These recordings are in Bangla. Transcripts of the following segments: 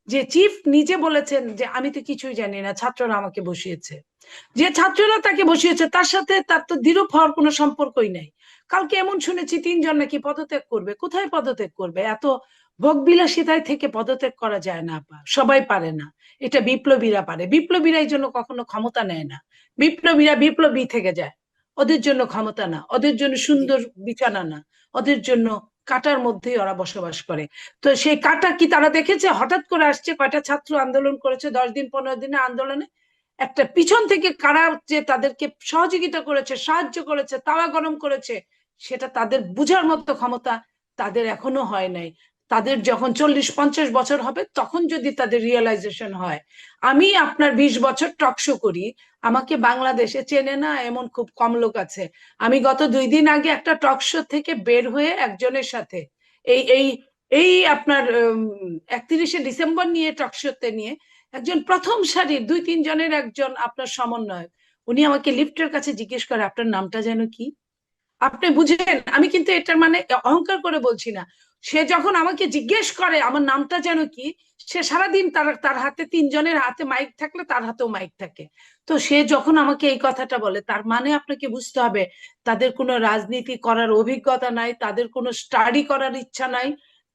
যে চিফ নিজে বলেছেন যে আমি তো কিছুই জানি না, ছাত্ররা আমাকে বসিয়েছে। যে ছাত্ররা তাকে বসিয়েছে তার সাথে তার তো দৃঢ় হওয়ার কোনো সম্পর্কই নাই। কালকে এমন শুনেছি 3 জন নাকি পদত্যাগ করবে। কোথায় পদত্যাগ করবে? এত ভোগবিলাসিতায় থেকে পদত্যাগ করা যায় না আপা, সবাই পারে না। এটা বিপ্লবীরা পারে। বিপ্লবীরা এই জন্য কখনো ক্ষমতা নেয় না। বিপ্লবীরা বিপ্লবী থেকে যায়। ওদের জন্য ক্ষমতা না, ওদের জন্য জি। সুন্দর বিছানা না, ওদের জন্য কাটার মধ্যেই ওরা বসবাস করে। তো সেই কাটা কি তারা দেখেছে? হঠাৎ করে আসছে, কয়টা ছাত্র আন্দোলন করেছে 10 দিন 15 দিনের আন্দোলনে, একটা পিছন থেকে কারা যে তাদেরকে সহযোগিতা করেছে, সাহায্য করেছে, তাওয়া গরম করেছে, সেটা তাদের বুঝার মতো ক্ষমতা তাদের এখনো হয় নাই। তাদের যখন 40-50 বছর হবে তখন যদি তাদের রিয়েলাইজেশন হয়। আমি আপনার 20 বছর টকশো করি, আমাকে বাংলাদেশে চেনে না এমন খুব কম লোক আছে। আমি গত 2 দিন আগে একটা টকশো থেকে বের হয়ে একজনের সাথে এই এই এই আপনার 31শে ডিসেম্বর নিয়ে টকশোতে নিয়ে একজন প্রথম সারির 2-3 জনের একজন আপনার সমন্বয়ক, উনি আমাকে লিফটের কাছে জিজ্ঞেস করে আপনার নামটা যেন কি। আপনি বুঝেন, আমি কিন্তু এটার মানে অহংকার করে বলছি না। সে যখন আমাকে জিজ্ঞেস করে আমার নামটা যেন কি, সে সারাদিন তার তার হাতে 3 জনের হাতে মাইক থাকলে তার হাতেও মাইক থাকে। তো সে যখন আমাকে এই কথাটা বলে, তার মানে আপনাকে বুঝতে হবে তাদের কোনো রাজনীতি করার অভিজ্ঞতা নাই, তাদের কোনো স্টাডি করার ইচ্ছা নাই।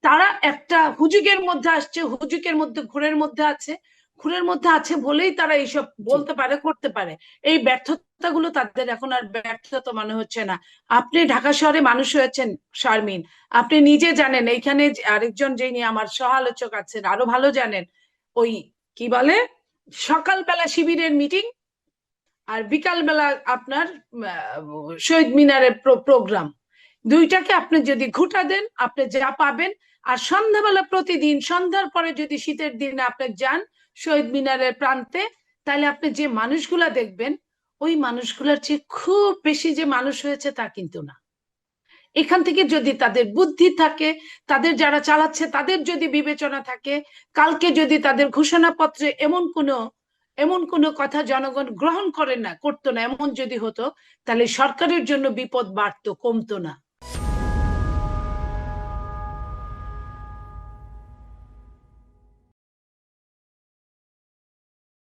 তারা একটা হুজুগের মধ্যে আসছে, হুজুগের মধ্যে ঘুরের মধ্যে আছে, ঘুরের মধ্যে আছে বলেই তারা এইসব জি। বলতে পারে, করতে পারে। এই ব্যর্থতাগুলো তাদের এখন আর ব্যর্থতা মনে হচ্ছে না। আপনি ঢাকা শহরে মানুষ হয়েছেন শারমিন, আপনি নিজে জানেন। এইখানে আরেকজন যিনি আমার সহ আলোচক আছেন আরো ভালো জানেন, ওই কি বলে সকালবেলা শিবিরের মিটিং আর বিকাল বেলা আপনার শহীদ মিনারের প্রোগ্রাম, দুইটাকে আপনি যদি ঘুটা দেন আপনি যা পাবেন। আর সন্ধ্যাবেলা প্রতিদিন সন্ধ্যার পরে যদি শীতের দিনে আপনি যান শহীদ মিনারের প্রান্তে, তাহলে আপনি যে মানুষগুলা দেখবেন ওই মানুষগুলার চেয়ে খুব বেশি যে মানুষ হয়েছে তা কিন্তু না। এখান থেকে যদি তাদের বুদ্ধি থাকে, তাদের যারা চালাচ্ছে তাদের যদি বিবেচনা থাকে, কালকে যদি তাদের ঘোষণাপত্রে এমন কোনো কথা জনগণ গ্রহণ করে না, করতো না, এমন যদি হতো, তাহলে সরকারের জন্য বিপদ বাড়তো, কমতো না।